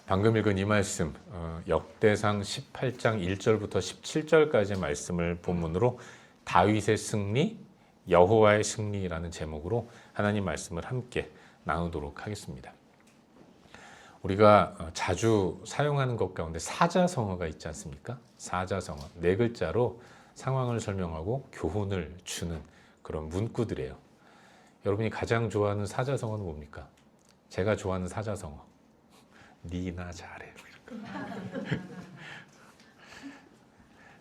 방금 읽은 이 말씀, 역대상 18장 1절부터 17절까지의 말씀을 본문으로 다윗의 승리, 여호와의 승리라는 제목으로 하나님 말씀을 함께 나누도록 하겠습니다. 우리가 자주 사용하는 것 가운데 사자성어가 있지 않습니까? 사자성어, 네 글자로 상황을 설명하고 교훈을 주는 그런 문구들이에요. 여러분이 가장 좋아하는 사자성어는 뭡니까? 제가 좋아하는 사자성어, 니나 잘해.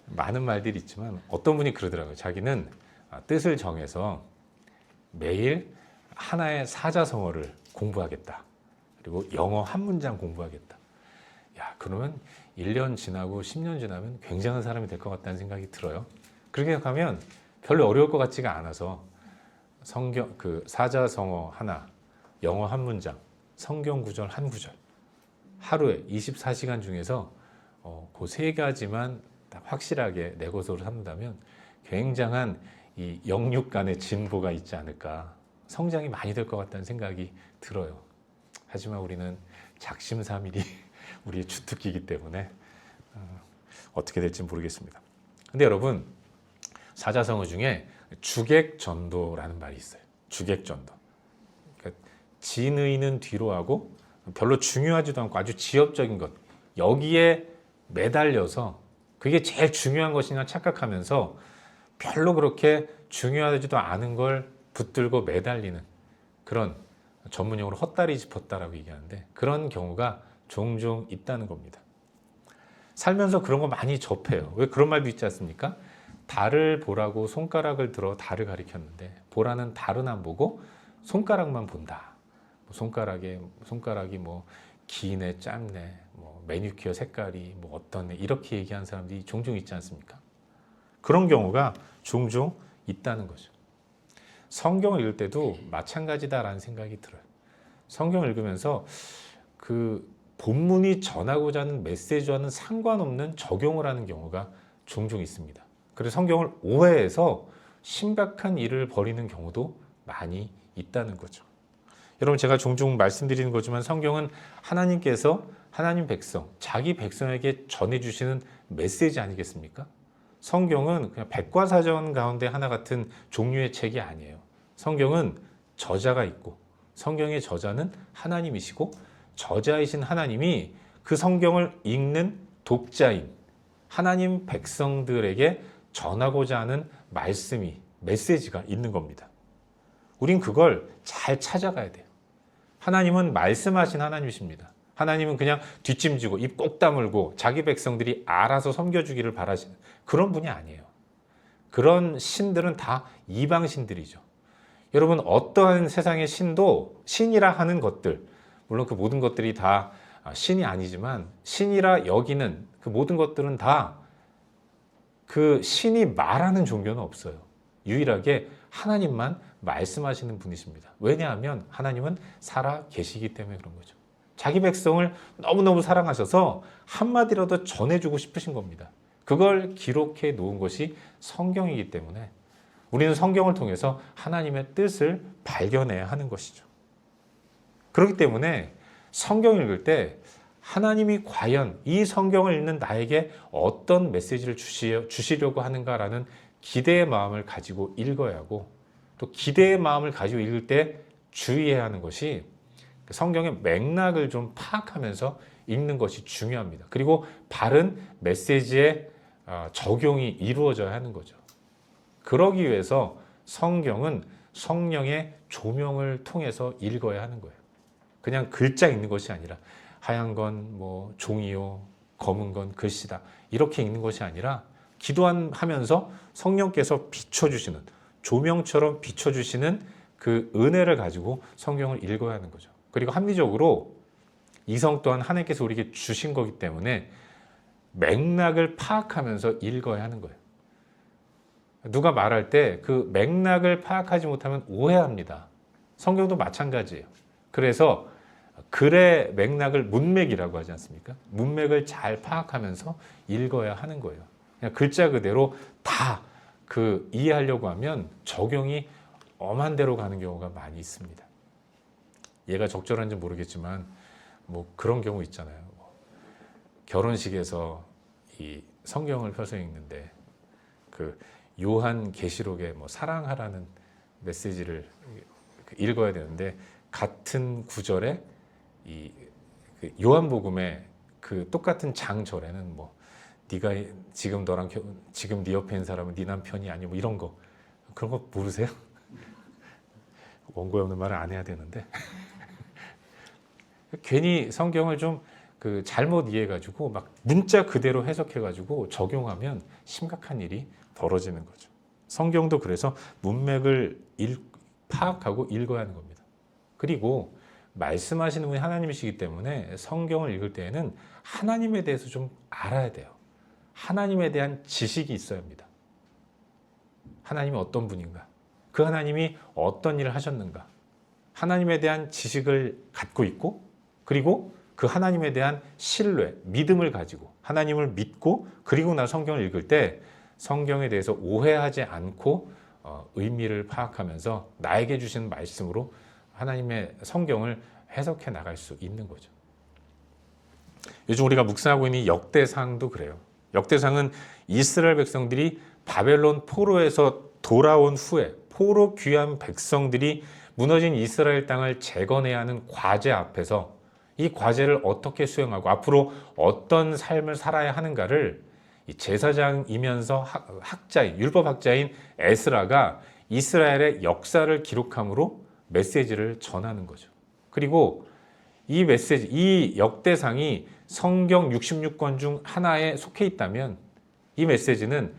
많은 말들이 있지만 어떤 분이 그러더라고요. 자기는 뜻을 정해서 매일 하나의 사자성어를 공부하겠다. 그리고 영어 한 문장 공부하겠다. 야, 그러면 1년 지나고 10년 지나면 굉장한 사람이 될 것 같다는 생각이 들어요. 그렇게 생각하면 별로 어려울 것 같지가 않아서 성경 그 사자성어 하나, 영어 한 문장, 성경 구절 한 구절, 하루에 24시간 중에서 그 세 가지만 확실하게 내 것으로 삼는다면 굉장한 이 영육 간의 진보가 있지 않을까, 성장이 많이 될 것 같다는 생각이 들어요. 하지만 우리는 작심삼일이 우리의 주특기이기 때문에 어떻게 될지 모르겠습니다. 근데 여러분, 사자성어 중에 주객전도라는 말이 있어요. 주객전도. 그러니까 진의는 뒤로 하고 별로 중요하지도 않고 아주 지엽적인 것, 여기에 매달려서 그게 제일 중요한 것이냐 착각하면서 별로 그렇게 중요하지도 않은 걸 붙들고 매달리는 그런, 전문용어로 헛다리 짚었다라고 얘기하는데, 그런 경우가 종종 있다는 겁니다. 살면서 그런 거 많이 접해요. 왜 그런 말도 있지 않습니까? 달을 보라고 손가락을 들어 달을 가리켰는데 보라는 달은 안 보고 손가락만 본다. 손가락이 뭐 기네, 짧네, 뭐 매니큐어 색깔이 뭐 어떠네, 이렇게 얘기하는 사람들이 종종 있지 않습니까? 그런 경우가 종종 있다는 거죠. 성경을 읽을 때도 마찬가지다라는 생각이 들어요. 성경을 읽으면서 그 본문이 전하고자 하는 메시지와는 상관없는 적용을 하는 경우가 종종 있습니다. 그래서 성경을 오해해서 심각한 일을 벌이는 경우도 많이 있다는 거죠. 여러분, 제가 종종 말씀드리는 거지만 성경은 하나님께서 하나님 백성, 자기 백성에게 전해주시는 메시지 아니겠습니까? 성경은 그냥 백과사전 가운데 하나 같은 종류의 책이 아니에요. 성경은 저자가 있고 성경의 저자는 하나님이시고 저자이신 하나님이 그 성경을 읽는 독자인 하나님 백성들에게 전하고자 하는 말씀이, 메시지가 있는 겁니다. 우린 그걸 잘 찾아가야 돼요. 하나님은 말씀하신 하나님이십니다. 하나님은 그냥 뒷짐지고 입 꼭 다물고 자기 백성들이 알아서 섬겨주기를 바라시는 그런 분이 아니에요. 그런 신들은 다 이방 신들이죠. 여러분, 어떠한 세상의 신도 신이라 하는 것들, 물론 그 모든 것들이 다 신이 아니지만 신이라 여기는 그 모든 것들은 다 그 신이 말하는 종교는 없어요. 유일하게 하나님만 말씀하시는 분이십니다. 왜냐하면 하나님은 살아 계시기 때문에 그런 거죠. 자기 백성을 너무너무 사랑하셔서 한마디라도 전해주고 싶으신 겁니다. 그걸 기록해 놓은 것이 성경이기 때문에 우리는 성경을 통해서 하나님의 뜻을 발견해야 하는 것이죠. 그렇기 때문에 성경을 읽을 때 하나님이 과연 이 성경을 읽는 나에게 어떤 메시지를 주시려고 하는가라는 기대의 마음을 가지고 읽어야 하고, 또 기대의 마음을 가지고 읽을 때 주의해야 하는 것이 성경의 맥락을 좀 파악하면서 읽는 것이 중요합니다. 그리고 바른 메시지의 적용이 이루어져야 하는 거죠. 그러기 위해서 성경은 성령의 조명을 통해서 읽어야 하는 거예요. 그냥 글자 읽는 것이 아니라 하얀 건 뭐 종이요, 검은 건 글씨다, 이렇게 읽는 것이 아니라 기도하면서 성령께서 비춰주시는, 조명처럼 비춰주시는 그 은혜를 가지고 성경을 읽어야 하는 거죠. 그리고 합리적으로 이성 또한 하나님께서 우리에게 주신 거기 때문에 맥락을 파악하면서 읽어야 하는 거예요. 누가 말할 때 그 맥락을 파악하지 못하면 오해합니다. 성경도 마찬가지예요. 그래서 글의 맥락을 문맥이라고 하지 않습니까? 문맥을 잘 파악하면서 읽어야 하는 거예요. 그냥 글자 그대로 다 그 이해하려고 하면 적용이 엄한 대로 가는 경우가 많이 있습니다. 얘가 적절한지 모르겠지만 뭐 그런 경우 있잖아요. 결혼식에서 이 성경을 펴서 읽는데 그 요한계시록에 뭐 사랑하라는 메시지를 읽어야 되는데 같은 구절에 이 요한복음에 그 똑같은 장절에는 뭐 네가 지금 너랑 지금 네 옆에 있는 사람은 네 남편이 아니 뭐 이런 거 그런 거 모르세요? 원고에 없는 말을 안 해야 되는데 괜히 성경을 좀 그 잘못 이해해가지고 막 문자 그대로 해석해가지고 적용하면 심각한 일이 벌어지는 거죠. 성경도 그래서 문맥을 파악하고 읽어야 하는 겁니다. 그리고 말씀하시는 분이 하나님이시기 때문에 성경을 읽을 때에는 하나님에 대해서 좀 알아야 돼요. 하나님에 대한 지식이 있어야 합니다. 하나님이 어떤 분인가? 그 하나님이 어떤 일을 하셨는가? 하나님에 대한 지식을 갖고 있고 그리고 그 하나님에 대한 신뢰, 믿음을 가지고 하나님을 믿고 그리고 나 성경을 읽을 때 성경에 대해서 오해하지 않고 의미를 파악하면서 나에게 주신 말씀으로 하나님의 성경을 해석해 나갈 수 있는 거죠. 요즘 우리가 묵상하고 있는 역대상도 그래요. 역대상은 이스라엘 백성들이 바벨론 포로에서 돌아온 후에 포로 귀한 백성들이 무너진 이스라엘 땅을 재건해야 하는 과제 앞에서 이 과제를 어떻게 수행하고 앞으로 어떤 삶을 살아야 하는가를 제사장이면서 학자인 율법학자인 에스라가 이스라엘의 역사를 기록함으로 메시지를 전하는 거죠. 그리고 이 메시지, 이 역대상이 성경 66권 중 하나에 속해 있다면 이 메시지는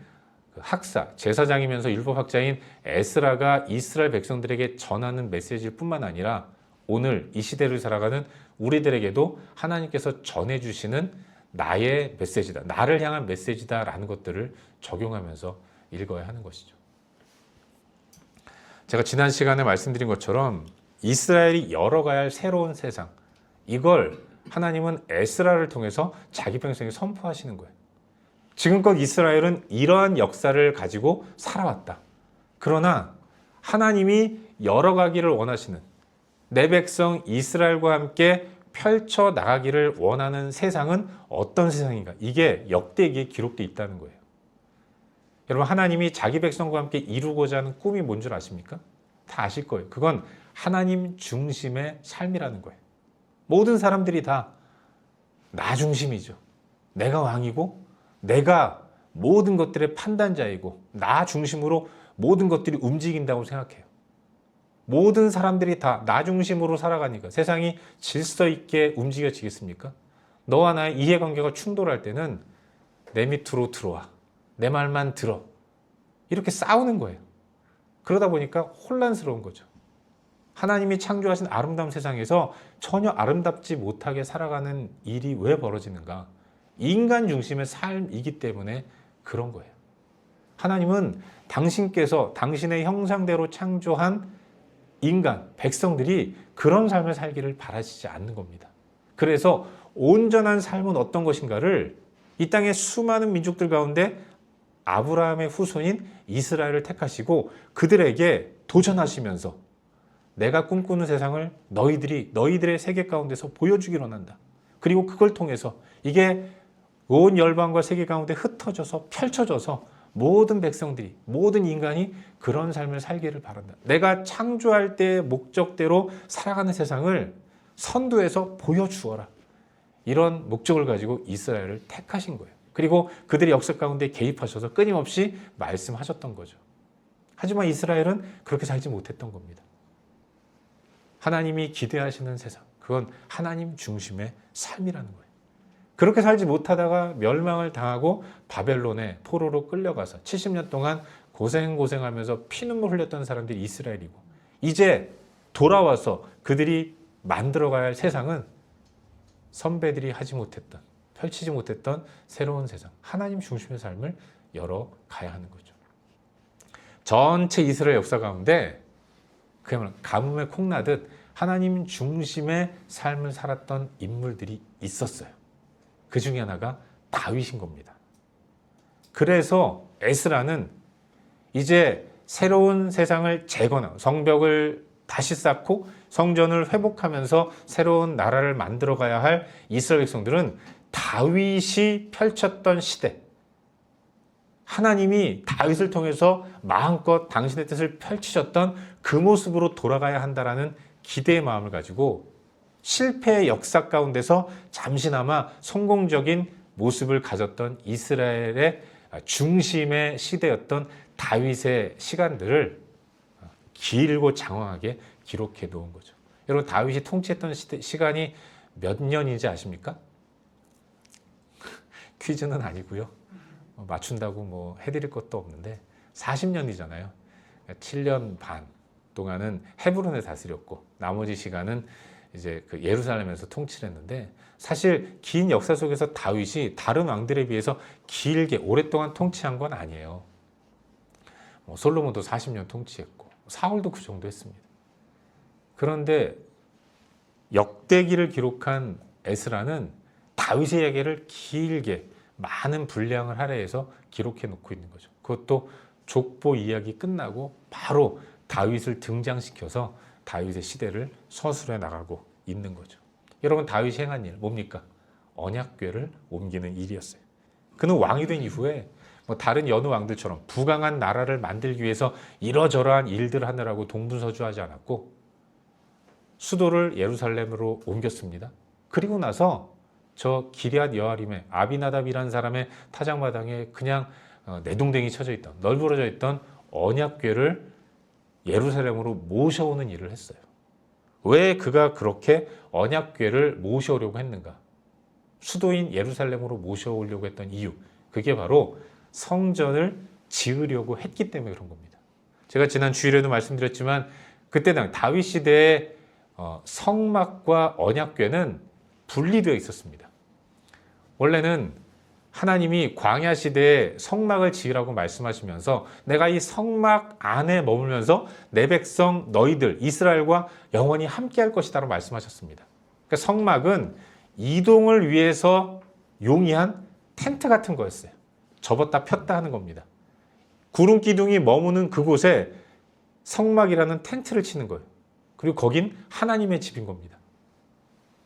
학사, 제사장이면서 율법학자인 에스라가 이스라엘 백성들에게 전하는 메시지일 뿐만 아니라 오늘 이 시대를 살아가는 우리들에게도 하나님께서 전해주시는 나의 메시지다, 나를 향한 메시지다라는 것들을 적용하면서 읽어야 하는 것이죠. 제가 지난 시간에 말씀드린 것처럼 이스라엘이 열어가야 할 새로운 세상, 이걸 하나님은 에스라를 통해서 자기 백성에게 선포하시는 거예요. 지금껏 이스라엘은 이러한 역사를 가지고 살아왔다. 그러나 하나님이 열어가기를 원하시는 내 백성 이스라엘과 함께 펼쳐 나가기를 원하는 세상은 어떤 세상인가? 이게 역대기에 기록되어 있다는 거예요. 여러분, 하나님이 자기 백성과 함께 이루고자 하는 꿈이 뭔 줄 아십니까? 다 아실 거예요. 그건 하나님 중심의 삶이라는 거예요. 모든 사람들이 다 나 중심이죠. 내가 왕이고 내가 모든 것들의 판단자이고 나 중심으로 모든 것들이 움직인다고 생각해요. 모든 사람들이 다 나 중심으로 살아가니까 세상이 질서 있게 움직여지겠습니까? 너와 나의 이해관계가 충돌할 때는 내 밑으로 들어와. 내 말만 들어. 이렇게 싸우는 거예요. 그러다 보니까 혼란스러운 거죠. 하나님이 창조하신 아름다운 세상에서 전혀 아름답지 못하게 살아가는 일이 왜 벌어지는가? 인간 중심의 삶이기 때문에 그런 거예요. 하나님은 당신께서 당신의 형상대로 창조한 인간, 백성들이 그런 삶을 살기를 바라시지 않는 겁니다. 그래서 온전한 삶은 어떤 것인가를 이 땅의 수많은 민족들 가운데 아브라함의 후손인 이스라엘을 택하시고 그들에게 도전하시면서 내가 꿈꾸는 세상을 너희들의 세계 가운데서 보여주기로 한다. 그리고 그걸 통해서 이게 온 열방과 세계 가운데 흩어져서 펼쳐져서 모든 백성들이, 모든 인간이 그런 삶을 살기를 바란다. 내가 창조할 때의 목적대로 살아가는 세상을 선두에서 보여주어라. 이런 목적을 가지고 이스라엘을 택하신 거예요. 그리고 그들의 역사 가운데 개입하셔서 끊임없이 말씀하셨던 거죠. 하지만 이스라엘은 그렇게 살지 못했던 겁니다. 하나님이 기대하시는 세상, 그건 하나님 중심의 삶이라는 거예요. 그렇게 살지 못하다가 멸망을 당하고 바벨론에 포로로 끌려가서 70년 동안 고생하면서 피눈물 흘렸던 사람들이 이스라엘이고 이제 돌아와서 그들이 만들어가야 할 세상은 선배들이 하지 못했던, 펼치지 못했던 새로운 세상, 하나님 중심의 삶을 열어가야 하는 거죠. 전체 이스라엘 역사 가운데 그야말로 가뭄에 콩나듯 하나님 중심의 삶을 살았던 인물들이 있었어요. 그 중에 하나가 다윗인 겁니다. 그래서 에스라는 이제 새로운 세상을 재건하고 성벽을 다시 쌓고 성전을 회복하면서 새로운 나라를 만들어 가야 할 이스라엘 백성들은 다윗이 펼쳤던 시대, 하나님이 다윗을 통해서 마음껏 당신의 뜻을 펼치셨던 그 모습으로 돌아가야 한다라는 기대의 마음을 가지고 실패의 역사 가운데서 잠시나마 성공적인 모습을 가졌던 이스라엘의 중심의 시대였던 다윗의 시간들을 길고 장황하게 기록해 놓은 거죠. 여러분, 다윗이 통치했던 시간이 몇 년인지 아십니까? 퀴즈는 아니고요. 맞춘다고 뭐 해드릴 것도 없는데 40년이잖아요. 7년 반 동안은 헤브론에 다스렸고 나머지 시간은 이제 그 예루살렘에서 통치를 했는데, 사실 긴 역사 속에서 다윗이 다른 왕들에 비해서 길게 오랫동안 통치한 건 아니에요. 뭐 솔로몬도 40년 통치했고 사울도 그 정도 했습니다. 그런데 역대기를 기록한 에스라는 다윗의 이야기를 길게 많은 분량을 할애해서 기록해 놓고 있는 거죠. 그것도 족보 이야기 끝나고 바로 다윗을 등장시켜서 다윗의 시대를 서술해 나가고 있는 거죠. 여러분, 다윗이 행한 일 뭡니까? 언약궤를 옮기는 일이었어요. 그는 왕이 된 이후에 뭐 다른 여느 왕들처럼 부강한 나라를 만들기 위해서 이러저러한 일들을 하느라고 동분서주하지 않았고 수도를 예루살렘으로 옮겼습니다. 그리고 나서 저 기럇 여아림의 아비나답이라는 사람의 타작마당에 그냥 내동댕이 쳐져 있던, 널브러져 있던 언약궤를 예루살렘으로 모셔오는 일을 했어요. 왜 그가 그렇게 언약궤를 모셔오려고 했는가? 수도인 예루살렘으로 모셔오려고 했던 이유, 그게 바로 성전을 지으려고 했기 때문에 그런 겁니다. 제가 지난 주일에도 말씀드렸지만 그때 당 다윗 시대의 성막과 언약궤는 분리되어 있었습니다. 원래는 하나님이 광야 시대에 성막을 지으라고 말씀하시면서 내가 이 성막 안에 머물면서 내 백성 너희들 이스라엘과 영원히 함께 할 것이다라고 말씀하셨습니다. 그러니까 성막은 이동을 위해서 용이한 텐트 같은 거였어요. 접었다 폈다 하는 겁니다. 구름 기둥이 머무는 그곳에 성막이라는 텐트를 치는 거예요. 그리고 거긴 하나님의 집인 겁니다.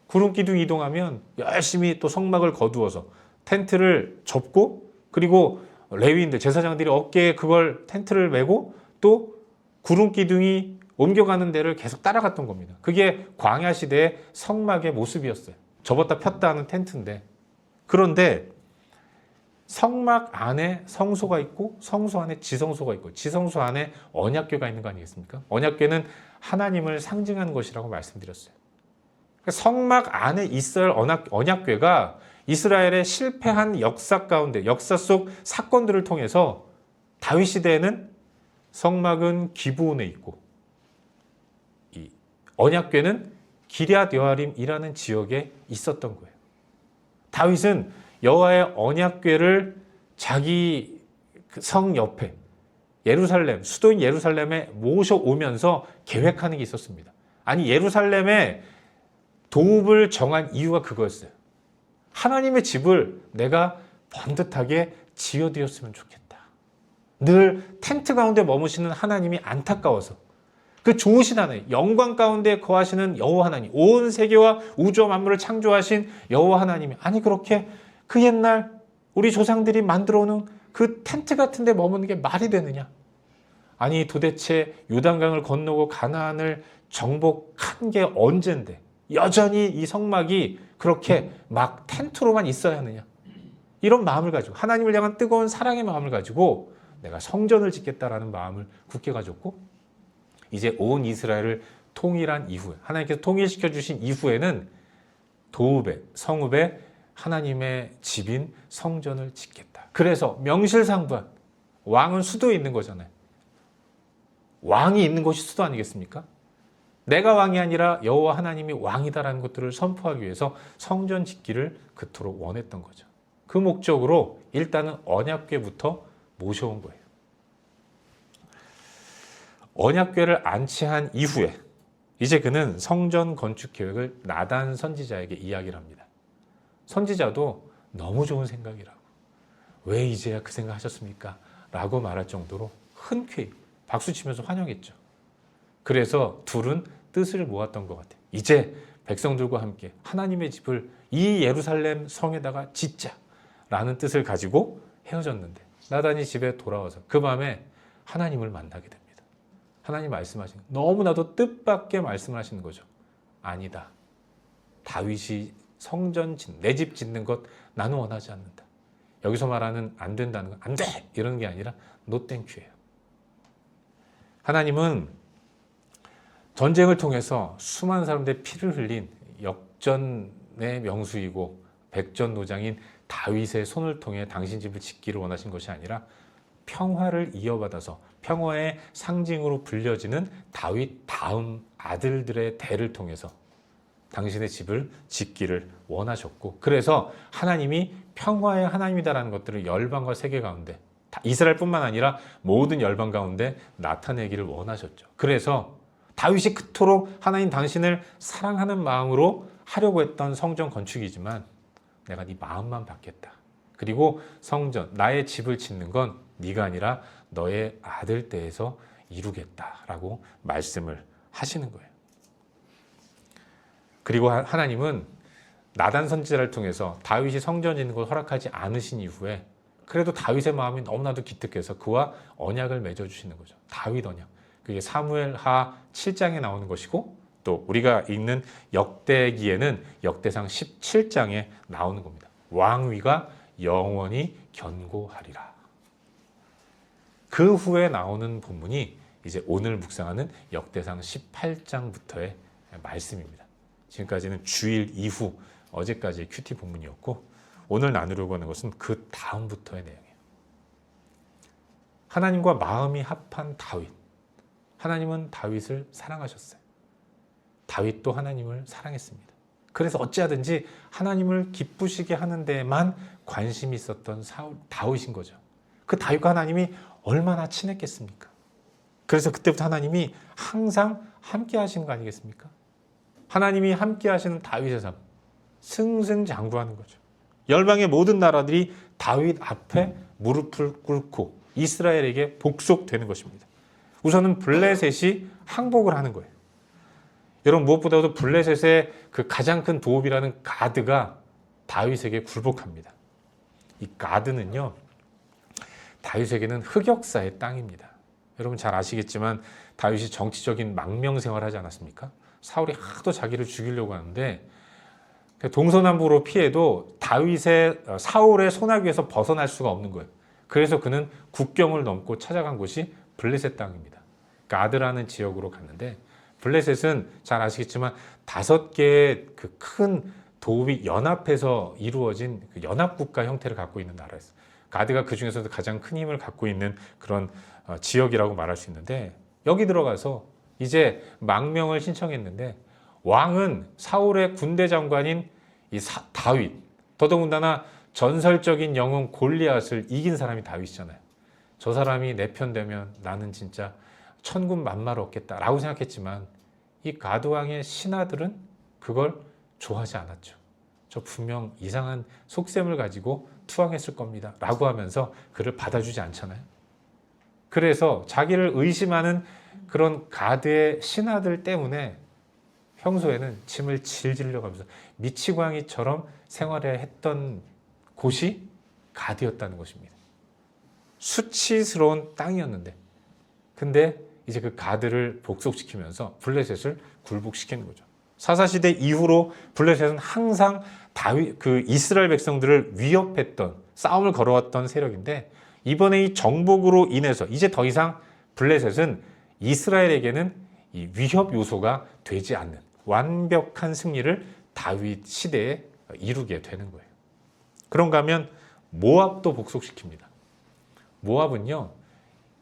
구름 기둥 이동하면 열심히 또 성막을 거두어서 텐트를 접고, 그리고 레위인들 제사장들이 어깨에 그걸 텐트를 메고 또 구름 기둥이 옮겨가는 데를 계속 따라갔던 겁니다. 그게 광야 시대의 성막의 모습이었어요. 접었다 폈다 하는 텐트인데, 그런데 성막 안에 성소가 있고 성소 안에 지성소가 있고 지성소 안에 언약궤가 있는 거 아니겠습니까? 언약궤는 하나님을 상징하는 것이라고 말씀드렸어요. 성막 안에 있을 언약궤가 이스라엘의 실패한 역사 가운데, 역사 속 사건들을 통해서 다윗 시대에는 성막은 기브온에 있고 이 언약궤는 기럇 여아림이라는 지역에 있었던 거예요. 다윗은 여호와의 언약궤를 자기 성 옆에 예루살렘, 수도인 예루살렘에 모셔오면서 계획하는 게 있었습니다. 아니, 예루살렘에 도읍을 정한 이유가 그거였어요. 하나님의 집을 내가 번듯하게 지어드렸으면 좋겠다. 늘 텐트 가운데 머무시는 하나님이 안타까워서 그 좋으신 하나님, 영광 가운데 거하시는 여호와 하나님, 온 세계와 우주와 만물을 창조하신 여호와 하나님이, 아니 그렇게 그 옛날 우리 조상들이 만들어 놓은 그 텐트 같은 데 머무는 게 말이 되느냐? 아니 도대체 요단강을 건너고 가나안을 정복한 게 언젠데 여전히 이 성막이 그렇게 막 텐트로만 있어야 하느냐? 이런 마음을 가지고, 하나님을 향한 뜨거운 사랑의 마음을 가지고 내가 성전을 짓겠다라는 마음을 굳게 가졌고, 이제 온 이스라엘을 통일한 이후에, 하나님께서 통일시켜 주신 이후에는 도읍에, 성읍에 하나님의 집인 성전을 짓겠다. 그래서 명실상부한, 왕은 수도에 있는 거잖아요. 왕이 있는 곳이 수도 아니겠습니까? 내가 왕이 아니라 여호와 하나님이 왕이다라는 것들을 선포하기 위해서 성전 짓기를 그토록 원했던 거죠. 그 목적으로 일단은 언약궤부터 모셔온 거예요. 언약궤를 안치한 이후에 이제 그는 성전 건축 계획을 나단 선지자에게 이야기를 합니다. 선지자도 너무 좋은 생각이라고, 왜 이제야 그 생각 하셨습니까? 라고 말할 정도로 흔쾌히 박수치면서 환영했죠. 그래서 둘은 뜻을 모았던 것 같아요. 이제 백성들과 함께 하나님의 집을 이 예루살렘 성에다가 짓자라는 뜻을 가지고 헤어졌는데 나단이 집에 돌아와서 그 밤에 하나님을 만나게 됩니다. 하나님 말씀하시는 너무나도 뜻밖의 말씀을 하시는 거죠. 아니다. 다윗이 성전 내 집 짓는 것 나는 원하지 않는다. 여기서 말하는 안 된다는 건 안 돼! 이러는 게 아니라 노 땡큐예요. 하나님은 전쟁을 통해서 수많은 사람들의 피를 흘린 역전의 명수이고 백전노장인 다윗의 손을 통해 당신 집을 짓기를 원하신 것이 아니라 평화를 이어받아서 평화의 상징으로 불려지는 다윗 다음 아들들의 대를 통해서 당신의 집을 짓기를 원하셨고, 그래서 하나님이 평화의 하나님이다라는 것들을 열방과 세계 가운데, 이스라엘뿐만 아니라 모든 열방 가운데 나타내기를 원하셨죠. 그래서 다윗이 그토록 하나님 당신을 사랑하는 마음으로 하려고 했던 성전 건축이지만 내가 네 마음만 받겠다. 그리고 성전, 나의 집을 짓는 건 네가 아니라 너의 아들 때에서 이루겠다라고 말씀을 하시는 거예요. 그리고 하나님은 나단 선지자를 통해서 다윗이 성전 짓는 걸 허락하지 않으신 이후에 그래도 다윗의 마음이 너무나도 기특해서 그와 언약을 맺어주시는 거죠. 다윗 언약. 그게 사무엘하 7장에 나오는 것이고 또 우리가 읽는 역대기에는 역대상 17장에 나오는 겁니다. 왕위가 영원히 견고하리라. 그 후에 나오는 본문이 이제 오늘 묵상하는 역대상 18장부터의 말씀입니다. 지금까지는 주일 이후 어제까지의 큐티 본문이었고 오늘 나누려고 하는 것은 그 다음부터의 내용이에요. 하나님과 마음이 합한 다윗. 하나님은 다윗을 사랑하셨어요. 다윗도 하나님을 사랑했습니다. 그래서 어찌하든지 하나님을 기쁘시게 하는 데에만 관심이 있었던 다윗인 거죠. 그 다윗과 하나님이 얼마나 친했겠습니까? 그래서 그때부터 하나님이 항상 함께 하시는 거 아니겠습니까? 하나님이 함께 하시는 다윗의 삶, 승승장구하는 거죠. 열방의 모든 나라들이 다윗 앞에 무릎을 꿇고 이스라엘에게 복속되는 것입니다. 우선은 블레셋이 항복을 하는 거예요. 여러분, 무엇보다도 블레셋의 그 가장 큰 도읍이라는 가드가 다윗에게 굴복합니다. 이 가드는요, 다윗에게는 흑역사의 땅입니다. 여러분 잘 아시겠지만 다윗이 정치적인 망명 생활을 하지 않았습니까? 사울이 하도 자기를 죽이려고 하는데 동서남북으로 피해도 사울의 손아귀에서 벗어날 수가 없는 거예요. 그래서 그는 국경을 넘고 찾아간 곳이 블레셋 땅입니다. 가드라는 지역으로 갔는데 블레셋은 잘 아시겠지만 5개의 그 큰 도읍이 연합해서 이루어진 그 연합국가 형태를 갖고 있는 나라였어요. 가드가 그 중에서도 가장 큰 힘을 갖고 있는 그런 지역이라고 말할 수 있는데 여기 들어가서 이제 망명을 신청했는데 왕은 사울의 군대 장관인 다윗, 더더군다나 전설적인 영웅 골리앗을 이긴 사람이 다윗이잖아요. 저 사람이 내 편 되면 나는 진짜 천군 만마를 얻겠다라고 생각했지만 이 가드 왕의 신하들은 그걸 좋아하지 않았죠. 저 분명 이상한 속셈을 가지고 투항했을 겁니다 라고 하면서 그를 받아주지 않잖아요. 그래서 자기를 의심하는 그런 가드의 신하들 때문에 평소에는 침을 질질 흘려가면서 미치광이처럼 생활해 했던 곳이 가드였다는 것입니다. 수치스러운 땅이었는데 근데 이제 그 가드를 복속시키면서 블레셋을 굴복시키는 거죠. 사사시대 이후로 블레셋은 항상 그 이스라엘 백성들을 위협했던, 싸움을 걸어왔던 세력인데 이번에 이 정복으로 인해서 이제 더 이상 블레셋은 이스라엘에게는 이 위협 요소가 되지 않는 완벽한 승리를 다윗 시대에 이루게 되는 거예요. 그런가 하면 모압도 복속시킵니다. 모압은요,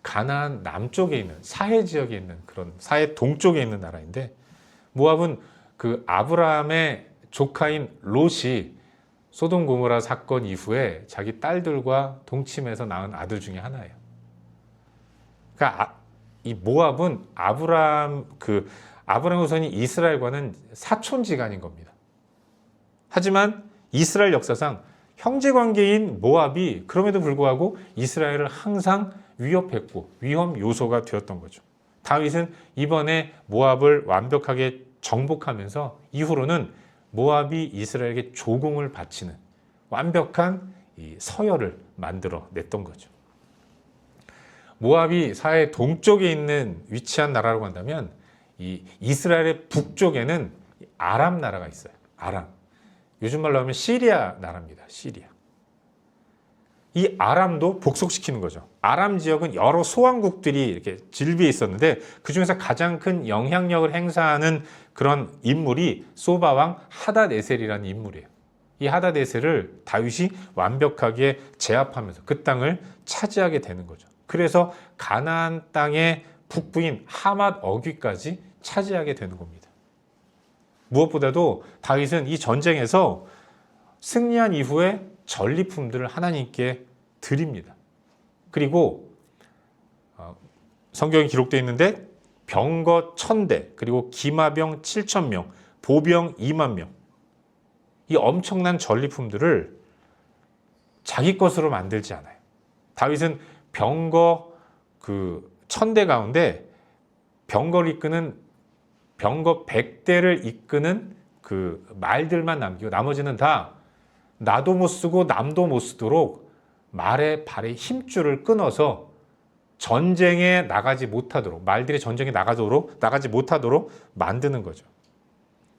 가나안 남쪽에 있는 사해 지역에 있는 그런 사해 동쪽에 있는 나라인데 모압은 그 아브라함의 조카인 롯이 소돔 고모라 사건 이후에 자기 딸들과 동침해서 낳은 아들 중에 하나예요. 그러니까 이 모압은 아브라함 후손이 이스라엘과는 사촌지간인 겁니다. 하지만 이스라엘 역사상 형제 관계인 모압이 그럼에도 불구하고 이스라엘을 항상 위협했고 위험 요소가 되었던 거죠. 다윗은 이번에 모압을 완벽하게 정복하면서 이후로는 모압이 이스라엘에게 조공을 바치는 완벽한 이 서열을 만들어 냈던 거죠. 모압이 사해 동쪽에 있는 위치한 나라라고 한다면 이 이스라엘의 북쪽에는 아람 나라가 있어요. 아람. 요즘 말로 하면 시리아 나라입니다. 시리아. 이 아람도 복속시키는 거죠. 아람 지역은 여러 소왕국들이 이렇게 질비해 있었는데 그 중에서 가장 큰 영향력을 행사하는 그런 인물이 소바 왕 하닷에셀이라는 인물이에요. 이 하닷에셀을 다윗이 완벽하게 제압하면서 그 땅을 차지하게 되는 거죠. 그래서 가나안 땅의 북부인 하맛 어귀까지 차지하게 되는 겁니다. 무엇보다도 다윗은 이 전쟁에서 승리한 이후에 전리품들을 하나님께 드립니다. 그리고 성경에 기록되어 있는데 병거 1000대, 그리고 기마병 7000명, 보병 2만 명, 이 엄청난 전리품들을 자기 것으로 만들지 않아요. 다윗은 병거 1000대 가운데 병거를 이끄는 병거 100대를 이끄는 그 말들만 남기고 나머지는 다 나도 못 쓰고 남도 못 쓰도록 말의 발의 힘줄을 끊어서 전쟁에 나가지 못하도록, 말들이 전쟁에 나가지 못하도록 만드는 거죠.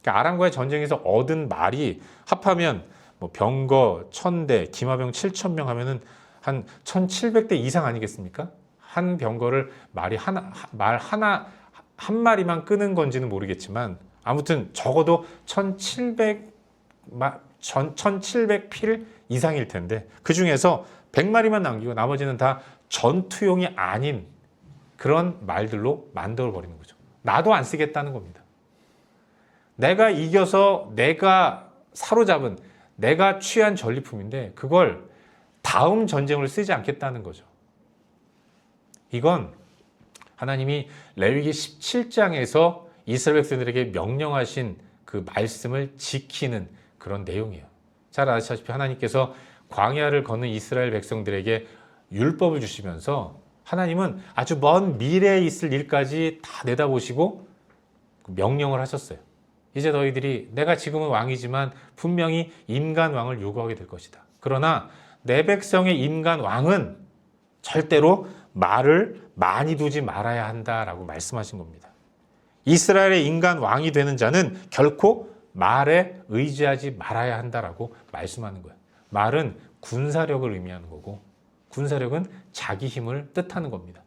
그러니까 아람과의 전쟁에서 얻은 말이 합하면 뭐 병거 1000대, 기마병 7000명 하면은 한 1700대 이상 아니겠습니까? 한 병거를 말 한 마리만 끄는 건지는 모르겠지만 아무튼 적어도 1700필 이상일 텐데 그 중에서 100마리만 남기고 나머지는 다 전투용이 아닌 그런 말들로 만들어 버리는 거죠. 나도 안 쓰겠다는 겁니다. 내가 이겨서 내가 사로잡은 내가 취한 전리품인데 그걸 다음 전쟁을 쓰지 않겠다는 거죠. 이건 하나님이 레위기 17장에서 이스라엘 백성들에게 명령하신 그 말씀을 지키는 그런 내용이에요. 잘 아시다시피 하나님께서 광야를 걷는 이스라엘 백성들에게 율법을 주시면서 하나님은 아주 먼 미래에 있을 일까지 다 내다보시고 명령을 하셨어요. 이제 너희들이 내가 지금은 왕이지만 분명히 임간 왕을 요구하게 될 것이다. 그러나 내 백성의 임간 왕은 절대로 말을 많이 두지 말아야 한다라고 말씀하신 겁니다. 이스라엘의 인간 왕이 되는 자는 결코 말에 의지하지 말아야 한다라고 말씀하는 거예요. 말은 군사력을 의미하는 거고 군사력은 자기 힘을 뜻하는 겁니다.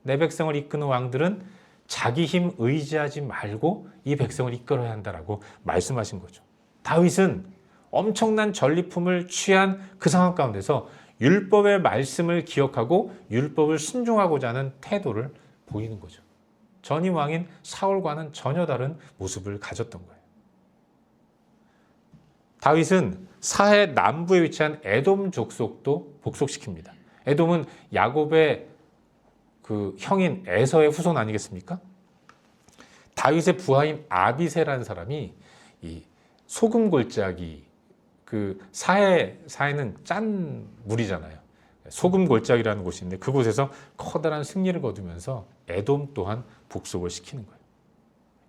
내 백성을 이끄는 왕들은 자기 힘 의지하지 말고 이 백성을 이끌어야 한다라고 말씀하신 거죠. 다윗은 엄청난 전리품을 취한 그 상황 가운데서 율법의 말씀을 기억하고 율법을 순종하고자 하는 태도를 보이는 거죠. 전임 왕인 사울과는 전혀 다른 모습을 가졌던 거예요. 다윗은 사해 남부에 위치한 에돔 족속도 복속시킵니다. 에돔은 야곱의 그 형인 에서의 후손 아니겠습니까? 다윗의 부하인 아비새라는 사람이 이 소금 골짜기 그 사해는 짠 물이잖아요. 소금 골짜기라는 곳이 있는데 그곳에서 커다란 승리를 거두면서 에돔 또한 복속을 시키는 거예요.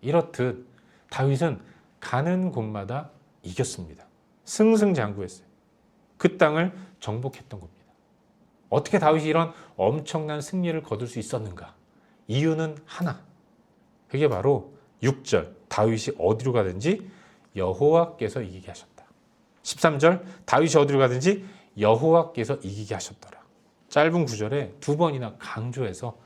이렇듯 다윗은 가는 곳마다 이겼습니다. 승승장구했어요. 그 땅을 정복했던 겁니다. 어떻게 다윗이 이런 엄청난 승리를 거둘 수 있었는가? 이유는 하나. 그게 바로 6절 다윗이 어디로 가든지 여호와께서 이기게 하셨다. 13절 다윗이 어디로 가든지 여호와께서 이기게 하셨더라. 짧은 구절에 두 번이나 강조해서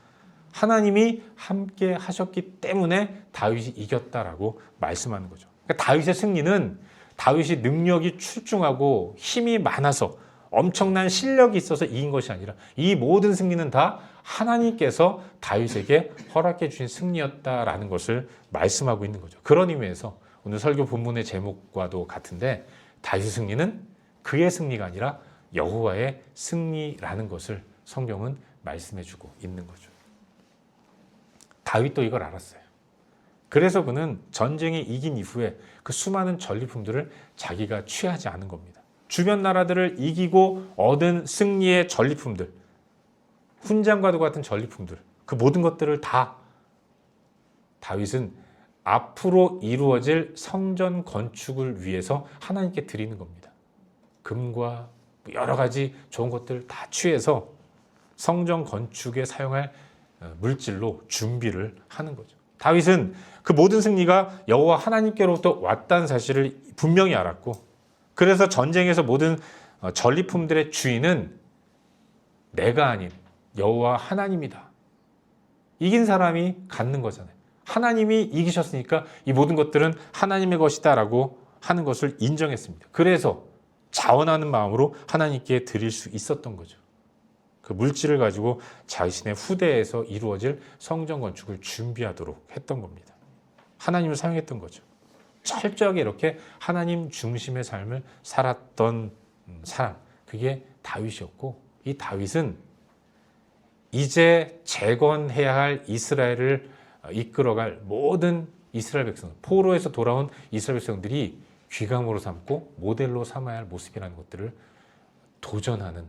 하나님이 함께 하셨기 때문에 다윗이 이겼다라고 말씀하는 거죠. 그러니까 다윗의 승리는 다윗이 능력이 출중하고 힘이 많아서 엄청난 실력이 있어서 이긴 것이 아니라 이 모든 승리는 다 하나님께서 다윗에게 허락해 주신 승리였다라는 것을 말씀하고 있는 거죠. 그런 의미에서 오늘 설교 본문의 제목과도 같은데 다윗의 승리는 그의 승리가 아니라 여호와의 승리라는 것을 성경은 말씀해 주고 있는 거죠. 다윗도 이걸 알았어요. 그래서 그는 전쟁에 이긴 이후에 그 수많은 전리품들을 자기가 취하지 않은 겁니다. 주변 나라들을 이기고 얻은 승리의 전리품들, 훈장과도 같은 전리품들, 그 모든 것들을 다 다윗은 앞으로 이루어질 성전 건축을 위해서 하나님께 드리는 겁니다. 금과 여러 가지 좋은 것들 다 취해서 성전 건축에 사용할 물질로 준비를 하는 거죠. 다윗은 그 모든 승리가 여호와 하나님께로부터 왔다는 사실을 분명히 알았고, 그래서 전쟁에서 모든 전리품들의 주인은 내가 아닌 여호와 하나님이다. 이긴 사람이 갖는 거잖아요. 하나님이 이기셨으니까 이 모든 것들은 하나님의 것이다 라고 하는 것을 인정했습니다. 그래서 자원하는 마음으로 하나님께 드릴 수 있었던 거죠. 그 물질을 가지고 자신의 후대에서 이루어질 성전 건축을 준비하도록 했던 겁니다. 하나님을 사용했던 거죠. 철저하게 이렇게 하나님 중심의 삶을 살았던 사람, 그게 다윗이었고, 이 다윗은 이제 재건해야 할 이스라엘을 이끌어갈 모든 이스라엘 백성, 포로에서 돌아온 이스라엘 백성들이 귀감으로 삼고 모델로 삼아야 할 모습이라는 것들을 도전하는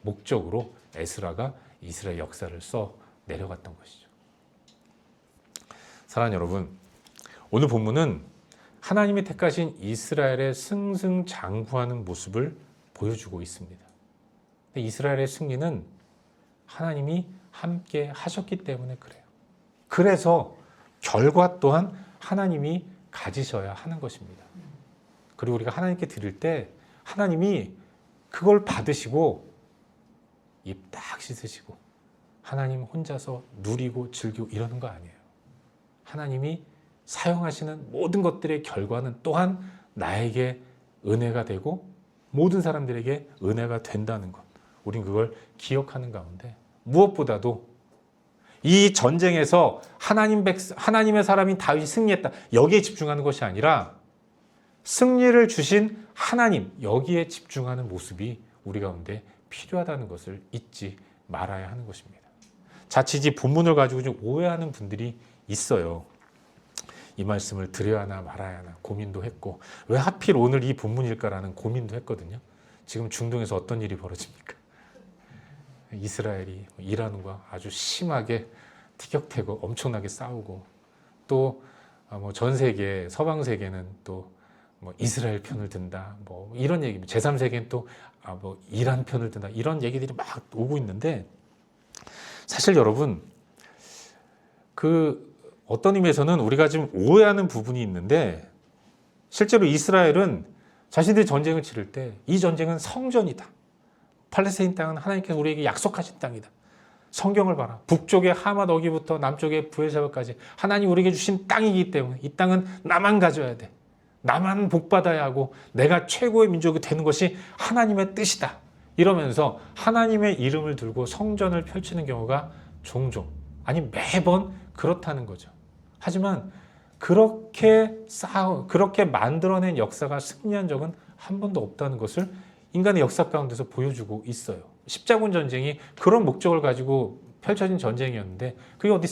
목적으로 에스라가 이스라엘 역사를 써 내려갔던 것이죠. 사랑하는 여러분, 오늘 본문은 하나님이 택하신 이스라엘의 승승장구하는 모습을 보여주고 있습니다. 이스라엘의 승리는 하나님이 함께 하셨기 때문에 그래요. 그래서 결과 또한 하나님이 가지셔야 하는 것입니다. 그리고 우리가 하나님께 드릴 때 하나님이 그걸 받으시고 입 딱 씻으시고 하나님 혼자서 누리고 즐기고 이러는 거 아니에요. 하나님이 사용하시는 모든 것들의 결과는 또한 나에게 은혜가 되고 모든 사람들에게 은혜가 된다는 것, 우린 그걸 기억하는 가운데 무엇보다도 이 전쟁에서 하나님의 사람인 다윗이 승리했다, 여기에 집중하는 것이 아니라 승리를 주신 하나님, 여기에 집중하는 모습이 우리 가운데 필요하다는 것을 잊지 말아야 하는 것입니다. 자칫 이 본문을 가지고 좀 오해하는 분들이 있어요. 이 말씀을 드려야 하나 말아야 하나 고민도 했고, 왜 하필 오늘 이 본문일까라는 고민도 했거든요. 지금 중동에서 어떤 일이 벌어집니까? 이스라엘이 이란과 아주 심하게 티격태격 엄청나게 싸우고, 또 전 세계 서방 세계는 또 이스라엘 편을 든다, 이런 얘기입니다. 제3세계는 또 이란 편을 든다, 이런 얘기들이 막 오고 있는데, 사실 여러분, 어떤 의미에서는 우리가 지금 오해하는 부분이 있는데, 실제로 이스라엘은 자신들이 전쟁을 치를 때 이 전쟁은 성전이다. 팔레스타인 땅은 하나님께서 우리에게 약속하신 땅이다. 성경을 봐라. 북쪽의 하맛 어기부터 남쪽의 브엘세바까지 하나님 우리에게 주신 땅이기 때문에 이 땅은 나만 가져야 돼. 나만 복받아야 하고 내가 최고의 민족이 되는 것이 하나님의 뜻이다. 이러면서 하나님의 이름을 들고 성전을 펼치는 경우가 종종, 아니 매번 그렇다는 거죠. 하지만 그렇게 만들어낸 역사가 승리한 적은 한 번도 없다는 것을 인간의 역사 가운데서 보여주고 있어요. 십자군 전쟁이 그런 목적을 가지고 펼쳐진 전쟁이었는데 그게 어디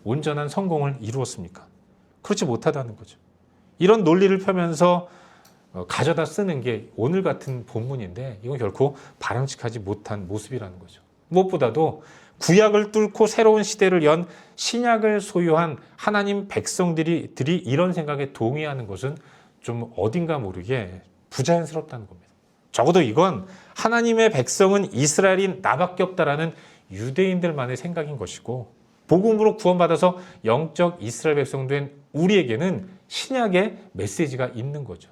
온전한 성공을 이루었습니까? 그렇지 못하다는 거죠. 이런 논리를 펴면서 가져다 쓰는 게 오늘 같은 본문인데, 이건 결코 바람직하지 못한 모습이라는 거죠. 무엇보다도 구약을 뚫고 새로운 시대를 연 신약을 소유한 하나님 백성들이 이런 생각에 동의하는 것은 좀 어딘가 모르게 부자연스럽다는 겁니다. 적어도 이건 하나님의 백성은 이스라엘인 나밖에 없다라는 유대인들만의 생각인 것이고, 복음으로 구원받아서 영적 이스라엘 백성 된 우리에게는 신약의 메시지가 있는 거죠.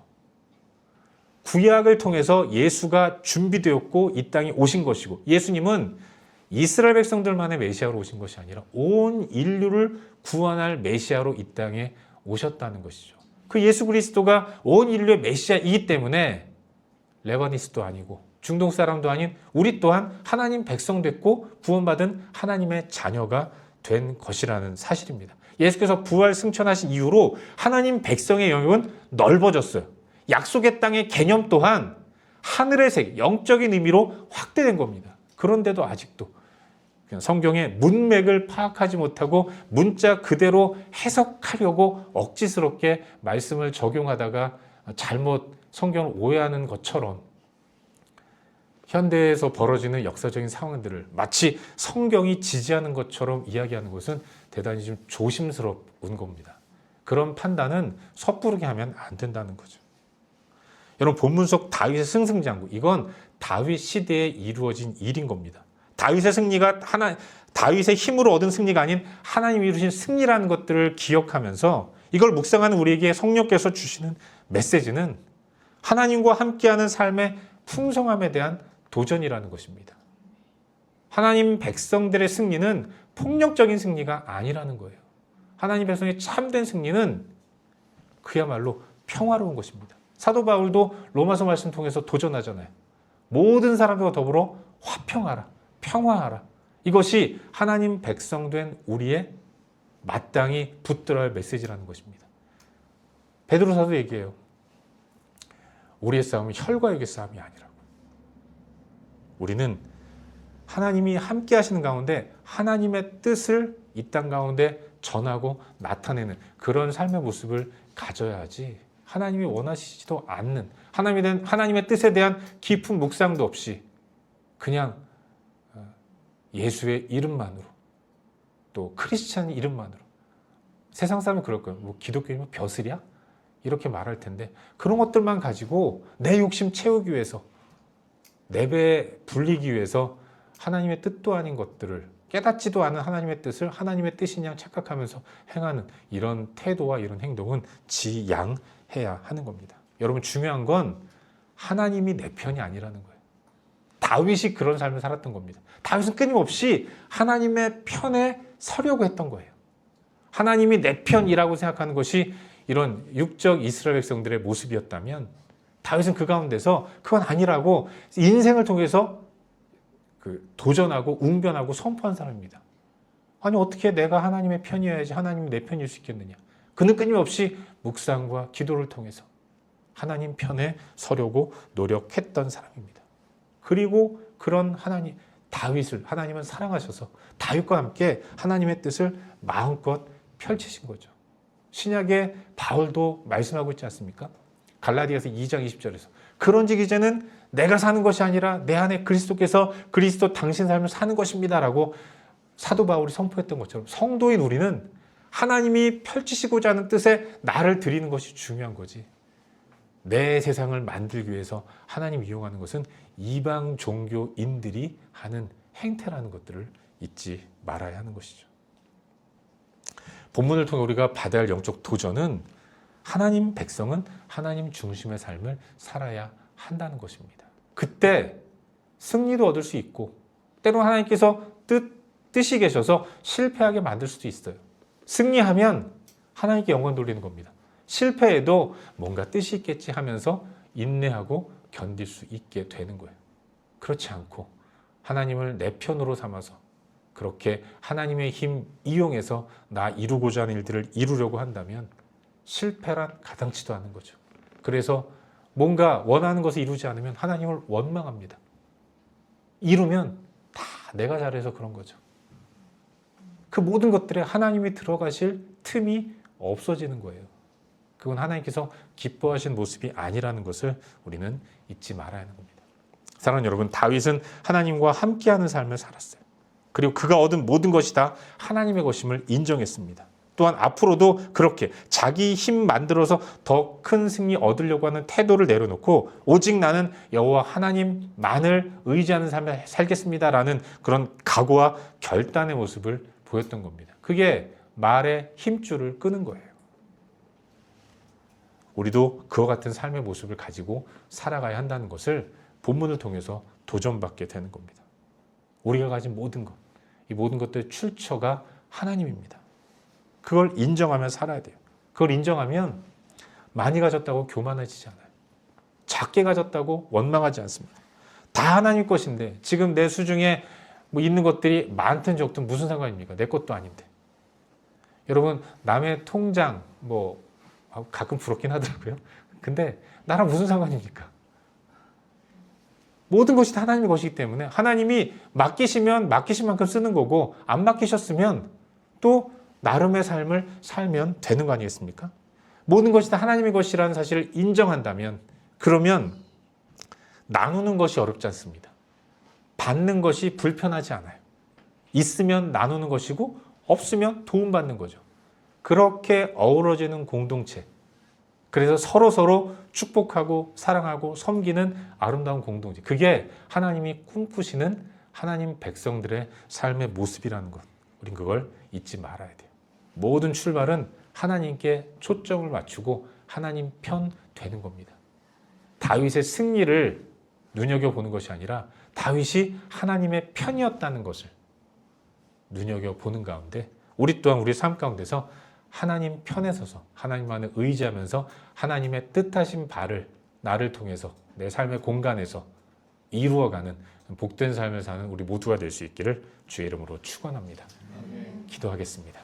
구약을 통해서 예수가 준비되었고 이 땅에 오신 것이고, 예수님은 이스라엘 백성들만의 메시아로 오신 것이 아니라 온 인류를 구원할 메시아로 이 땅에 오셨다는 것이죠. 그 예수 그리스도가 온 인류의 메시아이기 때문에 레바니스도 아니고 중동 사람도 아닌 우리 또한 하나님 백성 됐고 구원받은 하나님의 자녀가 된 것이라는 사실입니다. 예수께서 부활 승천하신 이후로 하나님 백성의 영역은 넓어졌어요. 약속의 땅의 개념 또한 하늘의 세계, 영적인 의미로 확대된 겁니다. 그런데도 아직도 그냥 성경의 문맥을 파악하지 못하고 문자 그대로 해석하려고 억지스럽게 말씀을 적용하다가 잘못 성경을 오해하는 것처럼 현대에서 벌어지는 역사적인 상황들을 마치 성경이 지지하는 것처럼 이야기하는 것은 대단히 좀 조심스러운 겁니다. 그런 판단은 섣부르게 하면 안 된다는 거죠. 여러분, 본문 속 다윗의 승승장구, 이건 다윗 시대에 이루어진 일인 겁니다. 다윗의 승리가 다윗의 힘으로 얻은 승리가 아닌 하나님이 이루신 승리라는 것들을 기억하면서 이걸 묵상하는 우리에게 성령께서 주시는 메시지는 하나님과 함께하는 삶의 풍성함에 대한 도전이라는 것입니다. 하나님 백성들의 승리는 폭력적인 승리가 아니라는 거예요. 하나님 백성의 참된 승리는 그야말로 평화로운 것입니다. 사도 바울도 로마서 말씀 통해서 도전하잖아요. 모든 사람들과 더불어 화평하라, 평화하라. 이것이 하나님 백성된 우리의 마땅히 붙들어야 할 메시지라는 것입니다. 베드로사도 얘기해요. 우리의 싸움은 혈과 육의 싸움이 아니라고. 우리는 하나님이 함께 하시는 가운데 하나님의 뜻을 이 땅 가운데 전하고 나타내는 그런 삶의 모습을 가져야 하지, 하나님이 원하시지도 않는 하나님의 뜻에 대한 깊은 묵상도 없이 그냥 예수의 이름만으로, 또 크리스찬 이름만으로, 세상 사람은 그럴 거예요. 뭐 기독교인은 벼슬이야? 이렇게 말할 텐데, 그런 것들만 가지고 내 욕심 채우기 위해서, 내 배 불리기 위해서 하나님의 뜻도 아닌 것들을, 깨닫지도 않은 하나님의 뜻을 하나님의 뜻이냐 착각하면서 행하는 이런 태도와 이런 행동은 지양해야 하는 겁니다. 여러분, 중요한 건 하나님이 내 편이 아니라는 거예요. 다윗이 그런 삶을 살았던 겁니다. 다윗은 끊임없이 하나님의 편에 서려고 했던 거예요. 하나님이 내 편이라고 생각하는 것이 이런 육적 이스라엘 백성들의 모습이었다면, 다윗은 그 가운데서 그건 아니라고 인생을 통해서 도전하고 웅변하고 선포한 사람입니다. 아니, 어떻게 내가 하나님의 편이어야지 하나님이 내 편일 수 있겠느냐. 그는 끊임없이 묵상과 기도를 통해서 하나님 편에 서려고 노력했던 사람입니다. 그리고 그런 다윗을 하나님은 사랑하셔서 다윗과 함께 하나님의 뜻을 마음껏 펼치신 거죠. 신약의 바울도 말씀하고 있지 않습니까? 갈라디아서 2장 20절에서 그런즉 이제는 내가 사는 것이 아니라 내 안에 그리스도께서 그리스도 당신 삶을 사는 것입니다 라고 사도 바울이 선포했던 것처럼, 성도인 우리는 하나님이 펼치시고자 하는 뜻에 나를 드리는 것이 중요한 거지, 내 세상을 만들기 위해서 하나님 이용하는 것은 이방 종교인들이 하는 행태라는 것들을 잊지 말아야 하는 것이죠. 본문을 통해 우리가 받아야 할 영적 도전은 하나님 백성은 하나님 중심의 삶을 살아야 한다는 것입니다. 그때 승리도 얻을 수 있고, 때로는 하나님께서 뜻이 계셔서 실패하게 만들 수도 있어요. 승리하면 하나님께 영광 돌리는 겁니다. 실패해도 뭔가 뜻이 있겠지 하면서 인내하고 견딜 수 있게 되는 거예요. 그렇지 않고 하나님을 내 편으로 삼아서 그렇게 하나님의 힘 이용해서 나 이루고자 하는 일들을 이루려고 한다면 실패란 가당치도 않은 거죠. 그래서 뭔가 원하는 것을 이루지 않으면 하나님을 원망합니다. 이루면 다 내가 잘해서 그런 거죠. 그 모든 것들에 하나님이 들어가실 틈이 없어지는 거예요. 그건 하나님께서 기뻐하신 모습이 아니라는 것을 우리는 잊지 말아야 하는 겁니다. 사랑하는 여러분, 다윗은 하나님과 함께하는 삶을 살았어요. 그리고 그가 얻은 모든 것이 다 하나님의 것임을 인정했습니다. 또한 앞으로도 그렇게 자기 힘 만들어서 더 큰 승리 얻으려고 하는 태도를 내려놓고 오직 나는 여호와 하나님만을 의지하는 삶을 살겠습니다라는 그런 각오와 결단의 모습을 보였던 겁니다. 그게 말의 힘줄을 끄는 거예요. 우리도 그와 같은 삶의 모습을 가지고 살아가야 한다는 것을 본문을 통해서 도전받게 되는 겁니다. 우리가 가진 모든 것, 이 모든 것들의 출처가 하나님입니다. 그걸 인정하며 살아야 돼요. 그걸 인정하면 많이 가졌다고 교만해지지 않아요. 작게 가졌다고 원망하지 않습니다. 다 하나님 것인데 지금 내 수중에 뭐 있는 것들이 많든 적든 무슨 상관입니까? 내 것도 아닌데. 여러분, 남의 통장 뭐 가끔 부럽긴 하더라고요. 근데 나랑 무슨 상관입니까? 모든 것이 다 하나님의 것이기 때문에 하나님이 맡기시면 맡기신 만큼 쓰는 거고, 안 맡기셨으면 또 나름의 삶을 살면 되는 거 아니겠습니까? 모든 것이 다 하나님의 것이라는 사실을 인정한다면, 그러면 나누는 것이 어렵지 않습니다. 받는 것이 불편하지 않아요. 있으면 나누는 것이고 없으면 도움받는 거죠. 그렇게 어우러지는 공동체. 그래서 서로 축복하고 사랑하고 섬기는 아름다운 공동체. 그게 하나님이 꿈꾸시는 하나님 백성들의 삶의 모습이라는 것. 우린 그걸 잊지 말아야 돼요. 모든 출발은 하나님께 초점을 맞추고 하나님 편 되는 겁니다. 다윗의 승리를 눈여겨보는 것이 아니라 다윗이 하나님의 편이었다는 것을 눈여겨보는 가운데 우리 또한 우리 삶 가운데서 하나님 편에 서서 하나님만을 의지하면서 하나님의 뜻하신 바를 나를 통해서 내 삶의 공간에서 이루어가는 복된 삶을 사는 우리 모두가 될 수 있기를 주의 이름으로 축원합니다. 기도하겠습니다.